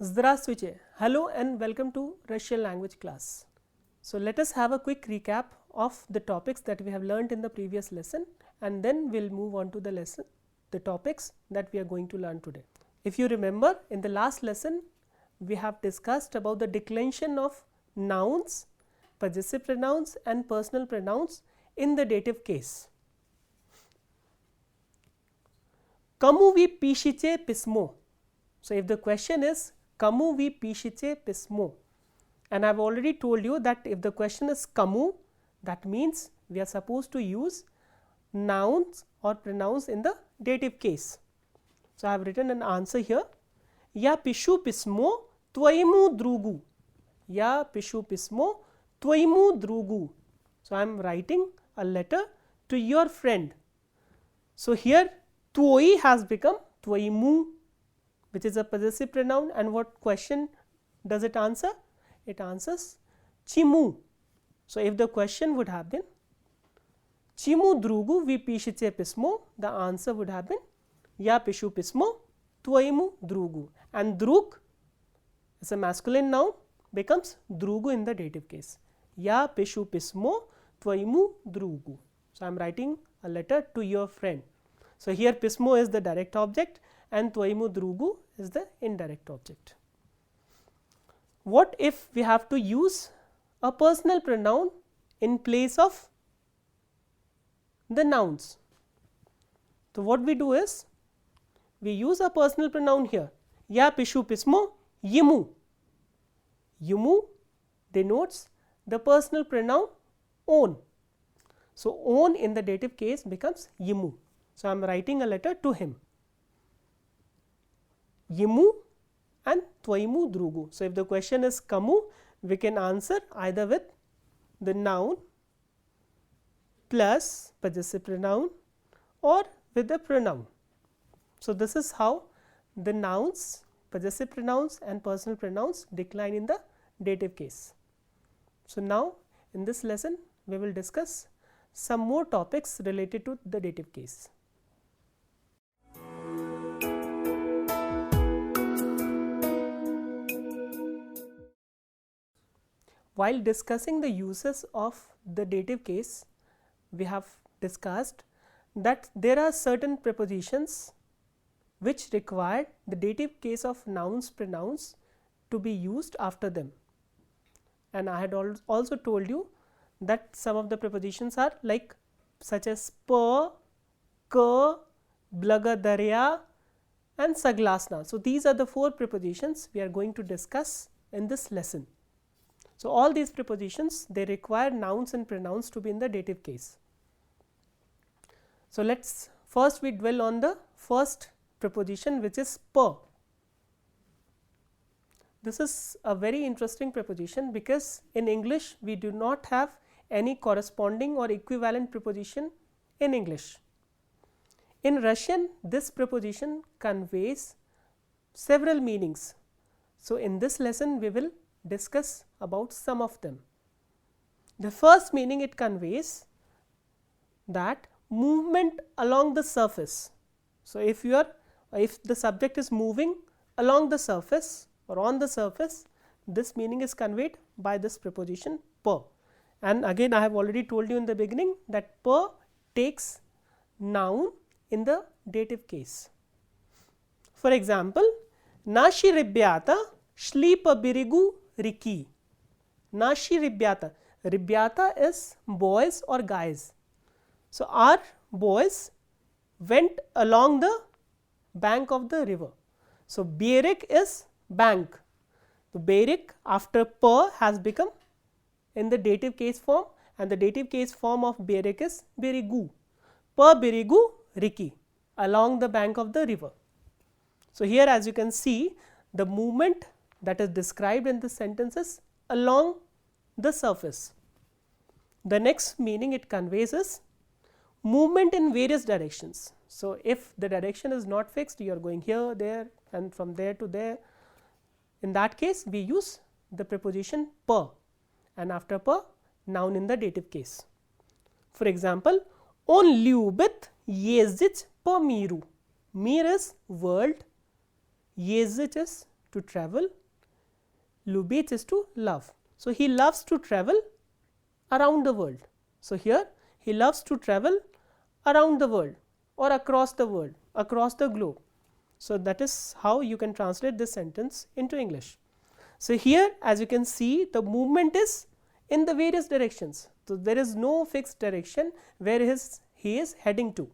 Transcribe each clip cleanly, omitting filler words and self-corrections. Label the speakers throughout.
Speaker 1: Здравствуйте. Hello and welcome to Russian language class. So let us have a quick recap of the topics that we have learned in the previous lesson, and then we'll move on to the topics that we are going to learn today. If you remember, in the last lesson we have discussed about the declension of nouns, possessive pronouns and personal pronouns in the dative case. Kamu vi pišice pismo. So if the question is kamu vi pišice pismo, and I have already told you that if the question is kamu, that means we are supposed to use nouns or pronouns in the dative case. So I have written an answer here. Ya pišu pismo tvojemu drugu. Ya pišu pismo tvojemu drugu. So I am writing a letter to your friend. So here tvoi has become tvojemu, which is a possessive pronoun, and what question does it answer? It answers chimu. So if the question would have been chimu drugu vi pišice pismo, the answer would have been ya pišu pismo tvojemu drugu, and drug is a masculine noun, becomes drugu in the dative case. Ya pišu pismo tvojemu drugu. So I am writing a letter to your friend. So here pismo is the direct object and tvojemu drugu is the indirect object. What if we have to use a personal pronoun in place of the nouns? So what we do is we use a personal pronoun here. Ya pišu pismo yimu. Yimu denotes the personal pronoun own. So own in the dative case becomes yimu. So I am writing a letter to him. Yimu and tvojemu drugu. So if the question is kamu, we can answer either with the noun plus possessive pronoun or with the pronoun. So this is how the nouns, possessive pronouns and personal pronouns decline in the dative case. So now in this lesson we will discuss some more topics related to the dative case. While discussing the uses of the dative case, we have discussed that there are certain prepositions which require the dative case of nouns, pronouns to be used after them. And I had also told you that some of the prepositions are like such as pa, ka, blagodarya and saglasna. So these are the four prepositions we are going to discuss in this lesson. So all these prepositions, they require nouns and pronouns to be in the dative case. So let's first we dwell on the first preposition, which is pa. This is a very interesting preposition because in English we do not have any corresponding or equivalent preposition in English. In Russian, this preposition conveys several meanings. So in this lesson we will discuss about some of them. The first meaning it conveys that movement along the surface. So if the subject is moving along the surface or on the surface, this meaning is conveyed by this preposition pa. And again I have already told you in the beginning that pa takes noun in the dative case. For example, naši ribята šli po берегу реки. Naši ribята. Ribята is boys or guys. So our boys went along the bank of the river. So berek is bank. So berek after pa has become in the dative case form, and the dative case form of berek is beregu. Po beregu reki, along the bank of the river. So here as you can see, the movement that is described in the sentences along the surface. The next meaning it conveys is movement in various directions. So if the direction is not fixed, you are going here, there and from there to there. In that case we use the preposition pa, and after pa noun in the dative case. For example, on ljubit jezdit po miru. Mir is world, jezdit is to travel, lubit is to love. So, he loves to travel around the world. So, here he loves to travel around the world or across the world, across the globe. So, that is how you can translate this sentence into English. So, here as you can see, the movement is in the various directions. So, there is no fixed direction where he is heading to.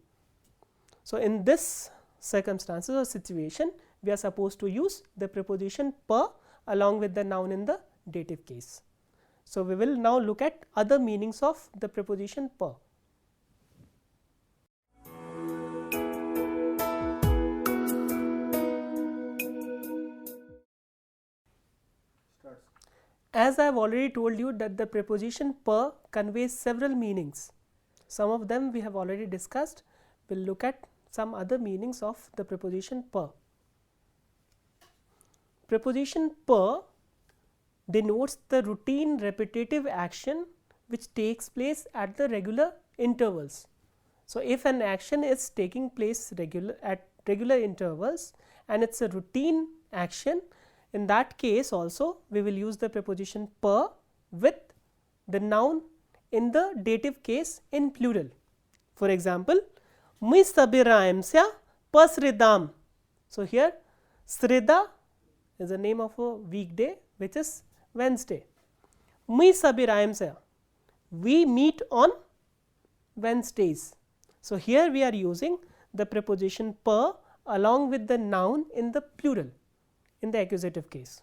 Speaker 1: So, in this circumstances or situation, we are supposed to use the preposition per along with the noun in the dative case. So, we will now look at other meanings of the preposition per. As I have already told you that the preposition per conveys several meanings. Some of them we have already discussed. We will look at some other meanings of the preposition per. Preposition per denotes the routine repetitive action which takes place at the regular intervals. So, if an action is taking place at regular intervals and it is a routine action, in that case also we will use the preposition per with the noun in the dative case in plural. For example, me sabiraimsya pasridam. So, here Srida is the name of a weekday which is Wednesday. Me sabiraimsya, we meet on Wednesdays. So, here we are using the preposition per along with the noun in the plural in the accusative case.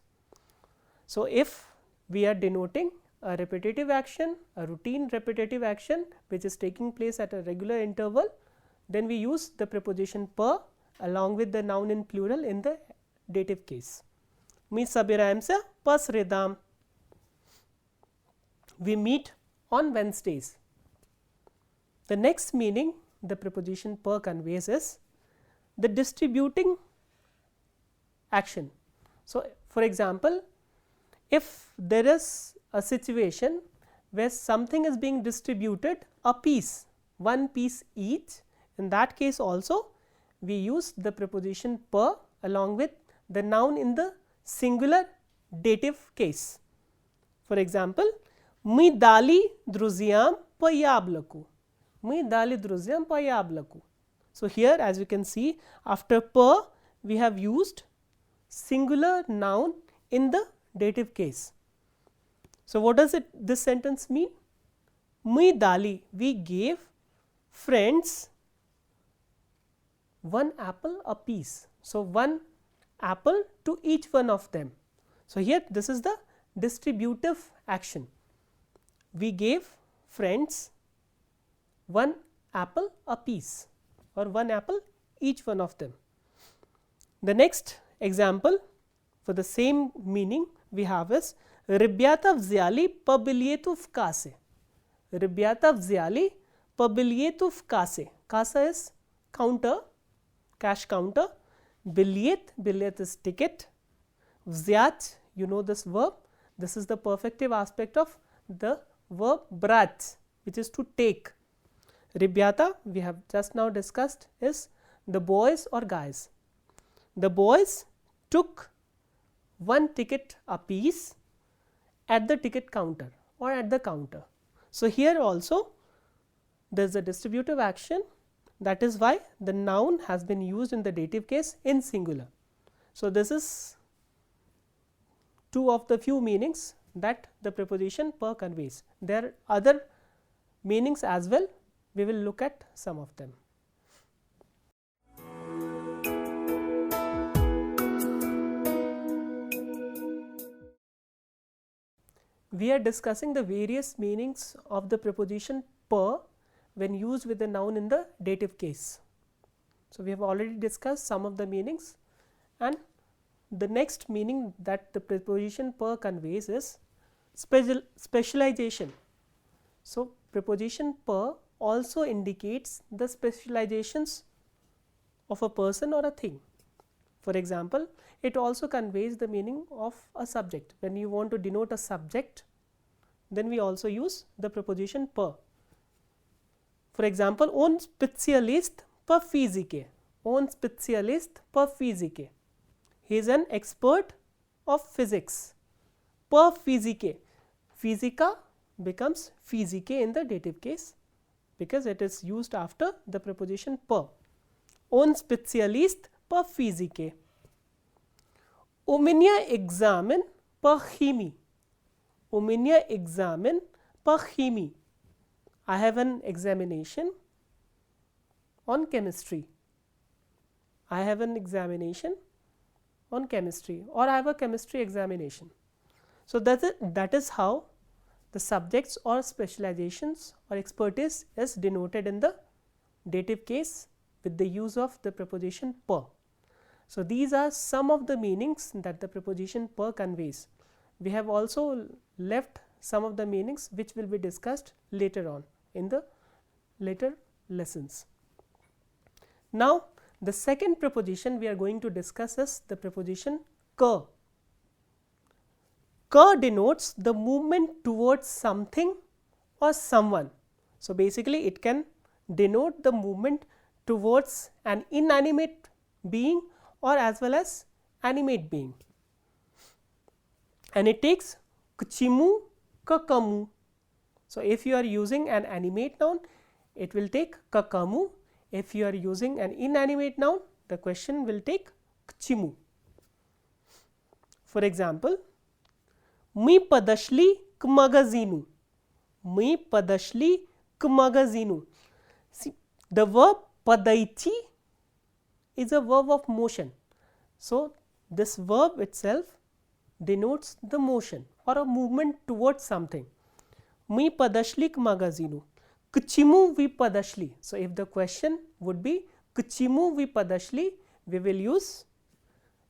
Speaker 1: So, if we are denoting a repetitive action, a routine repetitive action which is taking place at a regular interval, then we use the preposition per along with the noun in plural in the dative case. Me sabiraimsya pasridam, we meet on Wednesdays. The next meaning the preposition per conveys is the distributing action. So, for example, if there is a situation where something is being distributed a piece, one piece each, in that case also we use the preposition per along with the noun in the singular dative case. For example, me dali druzyam payablaku, me dali druzyam payablaku. So, here as you can see, after per we have used singular noun in the dative case. So, what does this sentence mean? Me dali, we gave friends one apple a piece. So, one apple to each one of them. So, here this is the distributive action. We gave friends one apple a piece or one apple each one of them. The next example for the same meaning we have is Ribyata vzyali pabilietuf kase. Ribyata vzyali pabilietuf kase. Kasa is counter, cash counter. Bilyet is ticket. Vzyat, you know this verb. This is the perfective aspect of the verb brat, which is to take. Ribyata, we have just now discussed, is the boys or guys. The boys took one ticket a piece at the ticket counter or at the counter. So, here also there is a distributive action, that is why the noun has been used in the dative case in singular. So, this is two of the few meanings that the preposition per conveys. There are other meanings as well, we will look at some of them. We are discussing the various meanings of the preposition per when used with the noun in the dative case. So, we have already discussed some of the meanings, and the next meaning that the preposition per conveys is specialization. So, preposition per also indicates the specializations of a person or a thing. For example, it also conveys the meaning of a subject. When you want to denote a subject, then we also use the preposition per. For example, on specialist per physique, on specialist per physique. He is an expert of physics. Per physique. Physica becomes physique in the dative case because it is used after the preposition per. Un specialist per physique. Omnia examen per chimie. Omnia examen per chimie. I have an examination on chemistry. I have an examination on chemistry, or I have a chemistry examination. So, that is how the subjects or specializations or expertise is denoted in the dative case with the use of the preposition per. So, these are some of the meanings that the preposition per conveys. We have also left some of the meanings which will be discussed later on in the later lessons. Now, the second preposition we are going to discuss is the preposition que. Que denotes the movement towards something or someone. So, basically it can denote the movement towards an inanimate being or as well as animate being, and it takes kchimu, kakamu. So, if you are using an animate noun, it will take kakamu. If you are using an inanimate noun, the question will take kchimu. For example, mi padashli k magazinu. Mi padashli k magazinu. See, the verb padaiti is a verb of motion. So, this verb itself denotes the motion or a movement towards something. Mi padashli k magazinu. Kchimu vi padashli. So, if the question would be kchimu vi padashli, we will use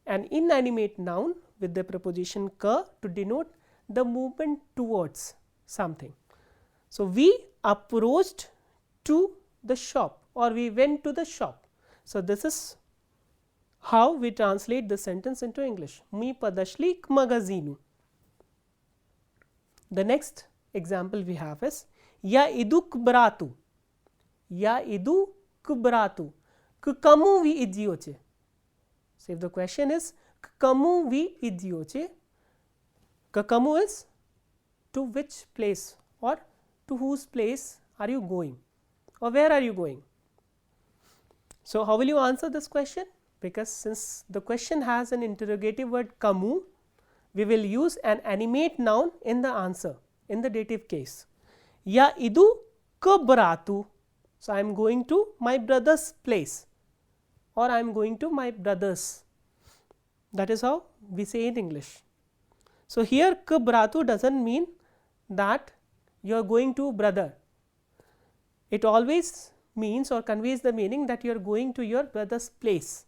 Speaker 1: an inanimate noun with the preposition ke to denote the movement towards something. So, we approached to the shop or we went to the shop. So, this is how we translate the sentence into English. Mi padashli k magazinu. The next example we have is ya idu k bratu. Ya idu k bratu. K kamu vi idioce. So, if the question is k kamu vi idioce, k kamu is to which place or to whose place are you going or where are you going. So, how will you answer this question? Because since the question has an interrogative word kamu, we will use an animate noun in the answer in the dative case. Ya idu k bratu. So, I am going to my brother's place or I am going to my brother's. That is how we say in English. So, here k bratu does not mean that you are going to brother. It always means or conveys the meaning that you are going to your brother's place.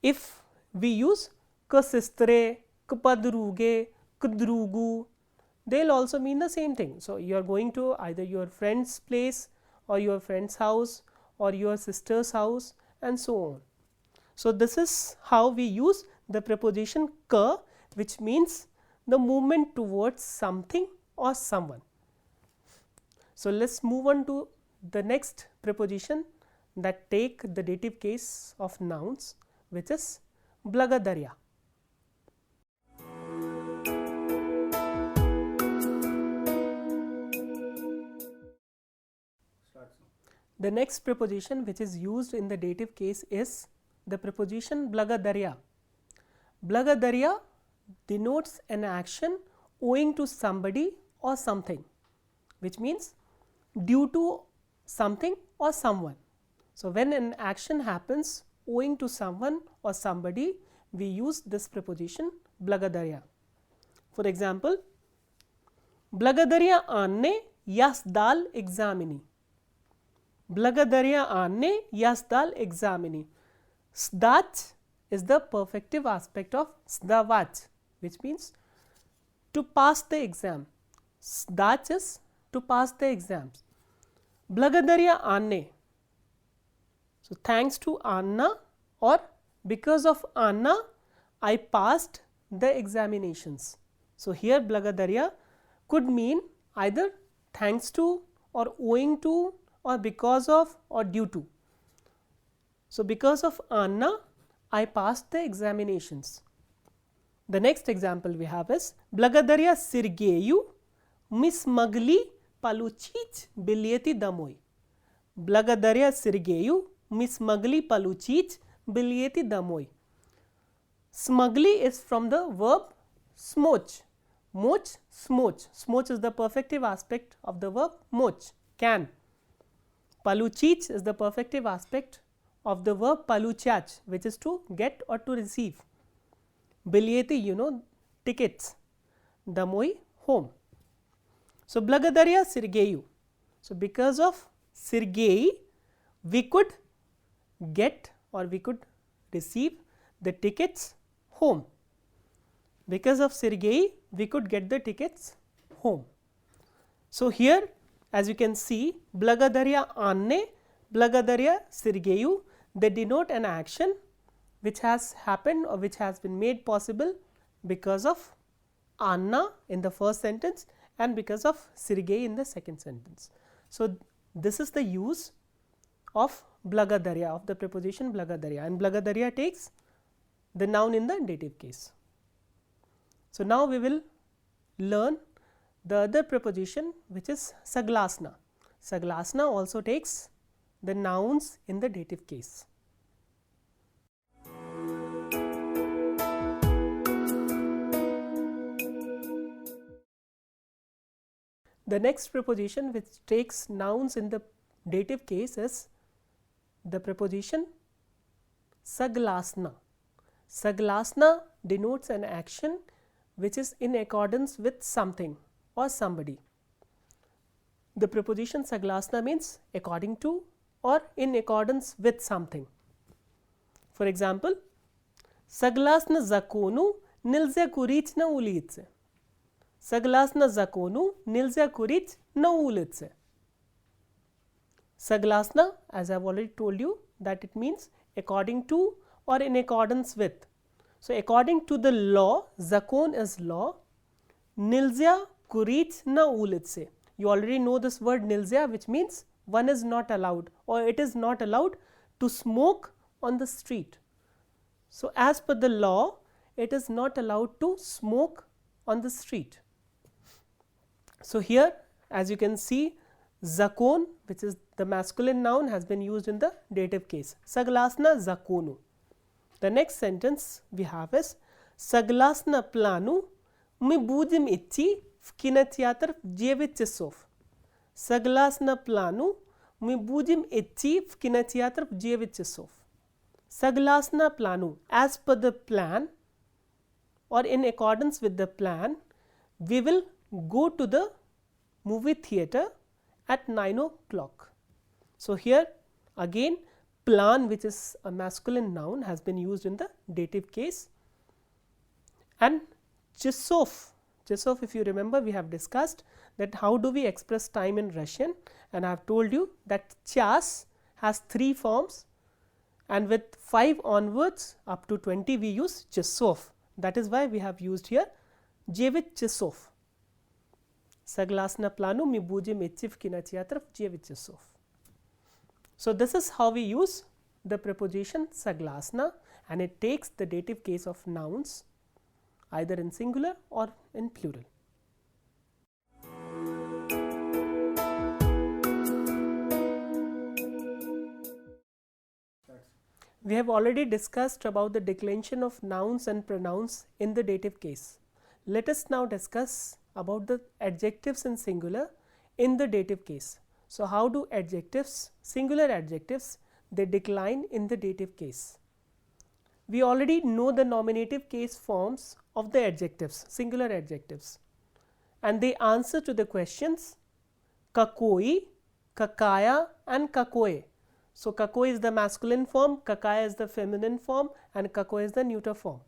Speaker 1: If we use k sistre, k padruge, k drugu, they will also mean the same thing. So, you are going to either your friend's place or your friend's house or your sister's house and so on. So, this is how we use the preposition ke, which means the movement towards something or someone. So, let us move on to the next preposition that take the dative case of nouns, which is blagadarya. The next preposition which is used in the dative case is the preposition blagadarya. Blagadarya denotes an action owing to somebody or something, which means due to something or someone. So, when an action happens owing to someone or somebody, we use this preposition blagadarya. For example, blagadarya aanne yasdal examini. Blagadarya aanne yasdal examini. Sdach is the perfective aspect of sdavach, which means to pass the exam. Sdach is to pass the exams. Blagadarya aanne. So, thanks to Anna or because of Anna, I passed the examinations. So, here blagadarya could mean either thanks to or owing to or because of or due to. So, because of Anna, I passed the examinations. The next example we have is Благодаря Сергею мы смогли получить билеты домой. Благодаря Сергею мы смогли получить билеты домой. Smugly is from the verb smoch. Moch, smoch. Smoch is the perfective aspect of the verb moch, can. Paluchich is the perfective aspect of the verb paluchach, which is to get or to receive. Bilyeti, you know, tickets. Damoi, home. So, Благодаря Сергею. So, because of Sergei, we could get or we could receive the tickets home. Because of Sergei, we could get the tickets home. So, here as you can see, Благодаря Анне, Благодаря Сергею, they denote an action which has happened or which has been made possible because of Anna in the first sentence and because of Sergei in the second sentence. So, this is the use of Благодаря, of the preposition Благодаря, and Благодаря takes the noun in the dative case. So, now we will learn the other preposition, which is Saglasna. Saglasna also takes the nouns in the dative case. The next preposition which takes nouns in the dative case is the preposition Saglasna. Saglasna denotes an action which is in accordance with something or somebody. The preposition Saglasna means according to or in accordance with something. For example, Saglasna zakonu nilza kuric na ulice. Saglasna zakonu nilza kuric na ulice. Saglasna, as I have already told you, that it means according to or in accordance with. So, according to the law, zakon is law, nilza kuric na ulice. You already know this word nilza, which means one is not allowed or it is not allowed to smoke on the street. So, as per the law, it is not allowed to smoke on the street. So, here as you can see, zakon, which is the masculine noun, has been used in the dative case. Saglasna zakonu. The next sentence we have is Saglasna planu my budem itchi v kinoteatr v 9 часов. Saglasna planu my budem itchi v kinoteatr v 9 часов. Saglasna planu, as per the plan or in accordance with the plan, we will go to the movie theater at 9 o'clock. So, here again plan, which is a masculine noun, has been used in the dative case, and часов. Часов, if you remember, we have discussed that how do we express time in Russian, and I have told you that час has 3 forms, and with 5 onwards up to 20 we use часов. That is why we have used here 9 часов. Saglasna planu my budem idти в кинотеатр в 9 часов. So, this is how we use the preposition Saglasna, and it takes the dative case of nouns either in singular or in plural. We have already discussed about the declension of nouns and pronouns in the dative case. Let us now discuss about the adjectives in singular in the dative case. So, how do adjectives, singular adjectives, they decline in the dative case? We already know the nominative case forms of the adjectives, singular adjectives, and they answer to the questions kakoi, kakaya and kakoe. So, kakoi is the masculine form, kakaya is the feminine form, and kakoe is the neuter form.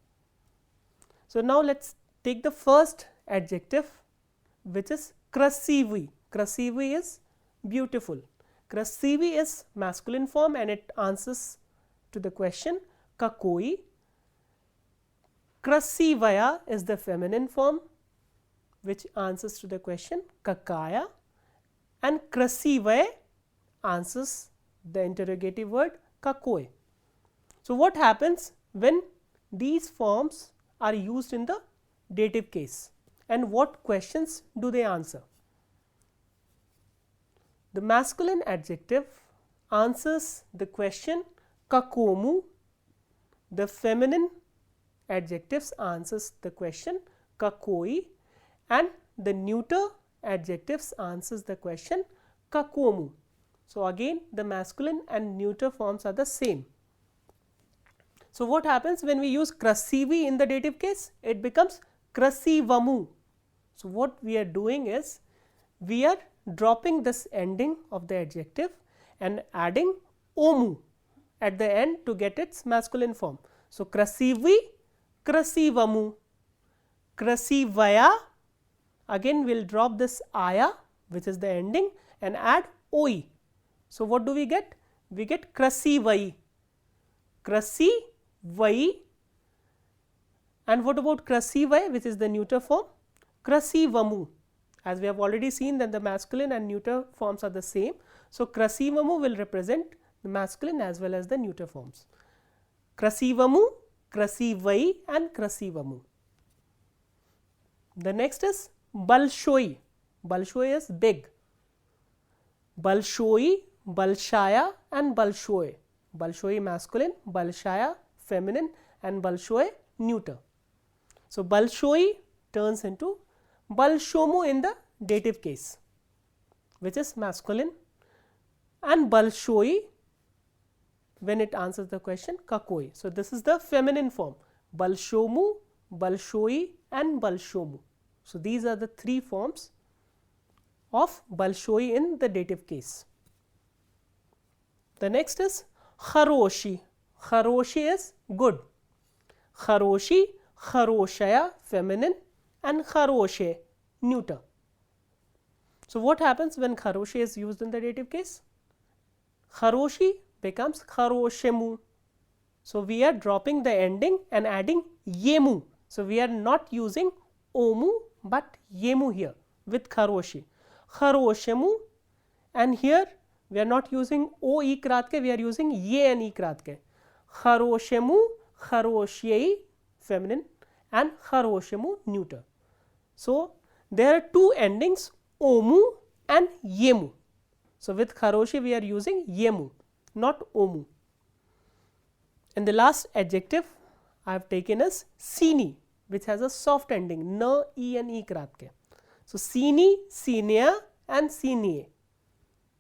Speaker 1: So, now let us take the first adjective, which is krasivy. Krasivy is beautiful. Krasivy is masculine form and it answers to the question kakoi. Krasivaya is the feminine form which answers to the question kakaya, and krasivay answers the interrogative word kakoe. So, what happens when these forms are used in the dative case and what questions do they answer? The masculine adjective answers the question kakomu, the feminine adjectives answers the question kakoi, and the neuter adjectives answers the question kakomu. So, again the masculine and neuter forms are the same. So, what happens when we use krasivi in the dative case? It becomes krasivamu. So, what we are doing is we are dropping this ending of the adjective and adding omu at the end to get its masculine form. So, krasivi, krasivamu, krasivaya, again we will drop this aya which is the ending and add oi. So, what do we get? We get krasivai, krasivai, and what about krasivai which is the neuter form? Krasivamu. As we have already seen that the masculine and neuter forms are the same. So, krasivamu will represent the masculine as well as the neuter forms. Krasivamu, krasivai and krasivamu. The next is balshoi. Balshoi is big. Balshoi, balshaya and balshoi. Balshoi masculine, balshaya feminine and balshoi neuter. So, balshoi turns into balshomu in the dative case which is masculine, and balshoi when it answers the question kakoi. So, this is the feminine form balshomu, balshoi and balshomu. So, these are the three forms of balshoi in the dative case. The next is kharoshi. Kharoshi is good. Kharoshi, kharoshaya feminine and kharoshe neuter. So, what happens when kharoshe is used in the dative case? Kharoshi becomes kharoshemu. So, we are dropping the ending and adding yemu. So, we are not using omu but yemu here with kharoshi. Kharoshemu, and here we are not using o ikratke, we are using ye and ikratke. Kharoshemu, kharoshyei feminine and kharoshemu neuter. So, there are two endings omu and yemu. So, with kharoshi we are using yemu, not omu. And the last adjective I have taken is sini, which has a soft ending na, e and e kratke. So, sini, senior and seniye.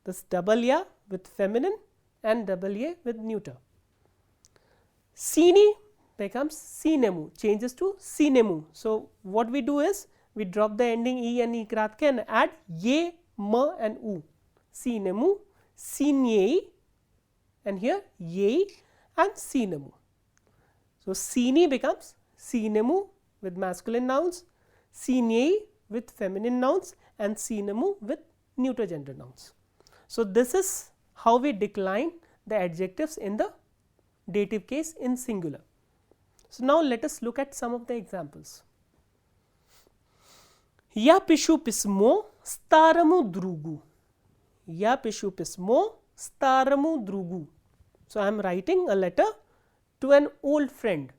Speaker 1: This double ya with feminine and double a with neuter. Sini becomes sinemu, changes to sinemu. So, what we do is we drop the ending e and e kratke and add ye, ma and u. Sinemu, sinyei, and here yei and sinemu. So, sini becomes sinemu with masculine nouns, sinyei with feminine nouns and sinemu with neuter gender nouns. So, this is how we decline the adjectives in the dative case in singular. So, now let us look at some of the examples. Ja pišu pismo staramu drugu. Ja pišu pismo staramu drugu. So, I am writing a letter to an old friend.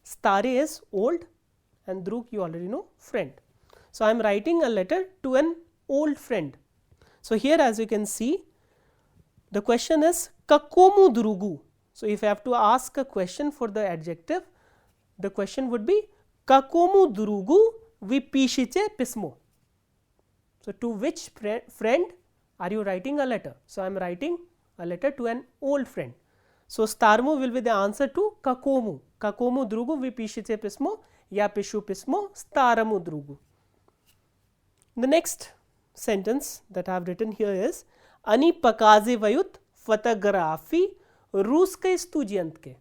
Speaker 1: Stare is old and drug you already know friend. So, I am writing a letter to an old friend. So, here as you can see the question is kakomu drugu. So, if I have to ask a question for the adjective, the question would be kakomu drugu vi pishiche pismo. So, to which friend are you writing a letter? So, I am writing a letter to an old friend. So, starmu will be the answer to kakomu. Kakomu drugu vi pishiche pismo, ja pishu pismo staramu drugu. The next sentence that I have written here is Ani pakazevayut fotografi ruskay studentke.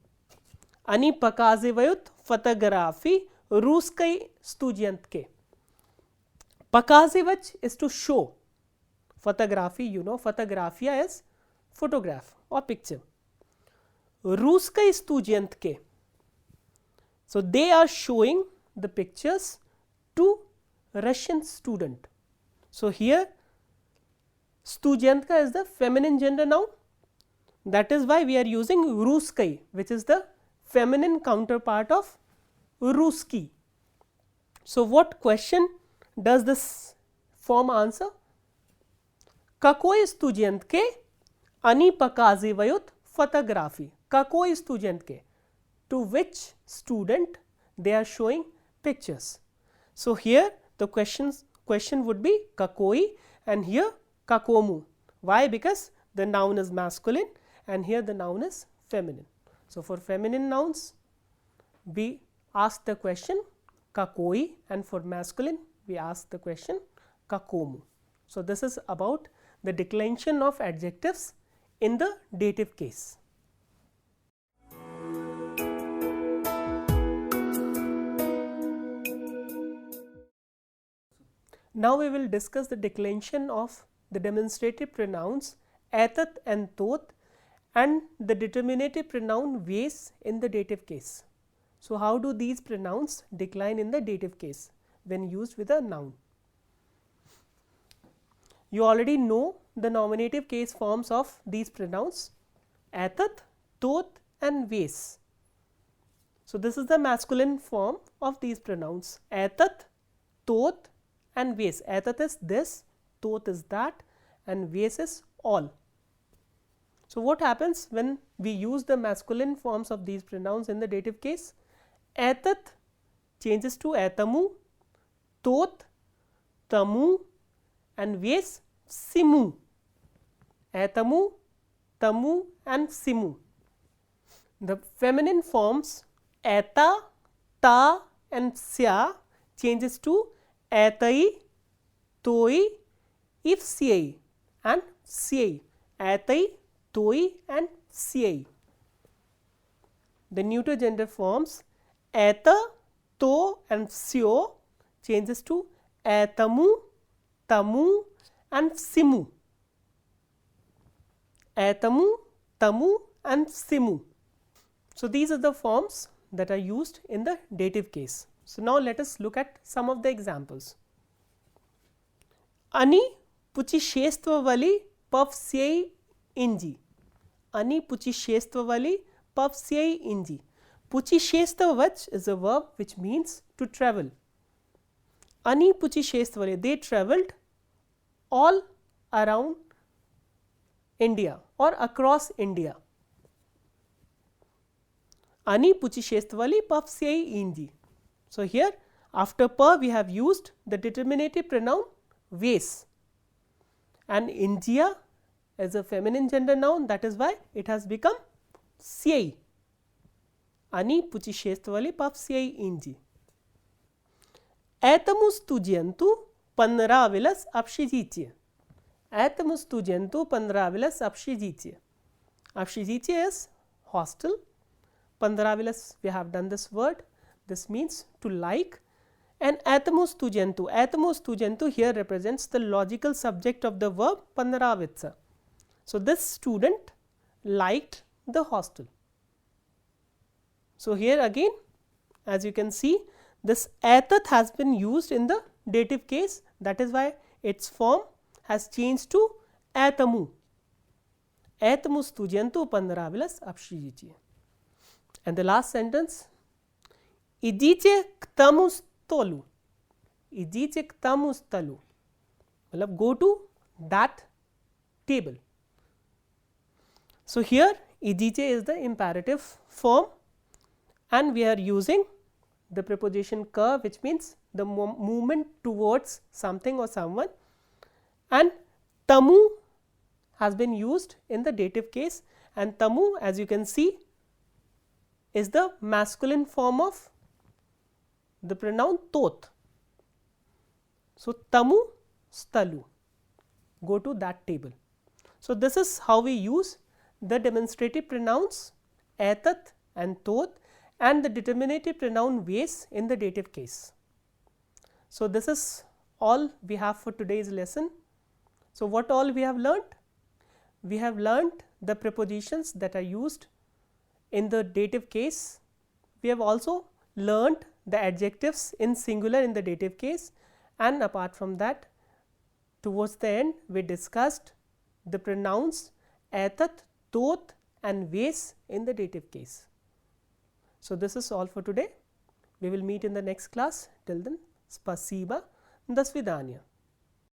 Speaker 1: Ani pakazevayut fotografi ruskay studentke. Pakazevach is to show. Photography, you know, photografia is photograph or picture. Ruskay studentke. So, they are showing the pictures to Russian student. So, here studentka is the feminine gender noun. That is why we are using ruskay, which is the feminine counterpart of ruski. So, what question does this form answer? Какой студентке они показывают фотографии? Какой студентке? To which student they are showing pictures. So, here the question would be какой and here какому. Why? Because the noun is masculine and here the noun is feminine. So, for feminine nouns we ask the question какой and for masculine we ask the question какому. So, this is about the declension of adjectives in the dative case. Now, we will discuss the declension of the demonstrative pronouns एतत् and tot and the determinative pronoun वेस in the dative case. So, how do these pronouns decline in the dative case when used with a noun? You already know the nominative case forms of these pronouns एतत्, tot and वेस. So, this is the masculine form of these pronouns एतत्, tot and वेस. एतत् is this, tot is that and वेस is all. So, what happens when we use the masculine forms of these pronouns in the dative case? एतत् changes to एतमु, tot, Tamu and वेस सिमु. एतमु, तमु and Simu. The feminine forms एता, ता and स्या changes to एतई, तोई, इफ्सियई and सियई. एतई, तोई and सियई. The neuter gender forms एता, तो and स्यो changes to एतमु, Tamu and Simu. एतमु, Tamu and Simu. So, these are the forms that are used in the dative case. So, now let us look at some of the examples. Ani puchishestvavali pavsyai inji. Ani puchishestvavali pavsyai inji. Puchishestvavach is a verb which means to travel. Ani puchishestvavali, they travelled all around India or across India. Ani puchishestvavali pavsyai inji. So, here after pa we have used the determinative pronoun वेस and India as a feminine gender noun, that is why it has become स्यई. Ani puchishestvavali pavsyai inji. Этому студенту понравилось общежитие. Этому студенту понравилось общежитие. Общежитие is hostel. Понравилось, we have done this word. This means to like. And этому студенту here represents the logical subject of the verb понравиться. So, this student liked the hostel. So, here again as you can see this एतत् has been used in the dative case, that is why its form has changed to этому. Этому студенту понравилось общежитие. And the last sentence, идите к тому столу. Idite к тому столу. मतलब go to that table. So, here idite is the imperative form and we are using the preposition ka, which means the movement towards something or someone, and tamu has been used in the dative case, and tamu as you can see is the masculine form of the pronoun tot. So, tamu stalu, go to that table. So, this is how we use the demonstrative pronouns एतत् and tot and the determinative pronoun वेस in the dative case. So, this is all we have for today's lesson. So, what all we have learnt? We have learnt the prepositions that are used in the dative case. We have also learnt the adjectives in singular in the dative case, and apart from that towards the end we discussed the pronouns एतत्, tot and वेस in the dative case. So, this is all for today. We will meet in the next class. Till then, Spasiba. До свидания.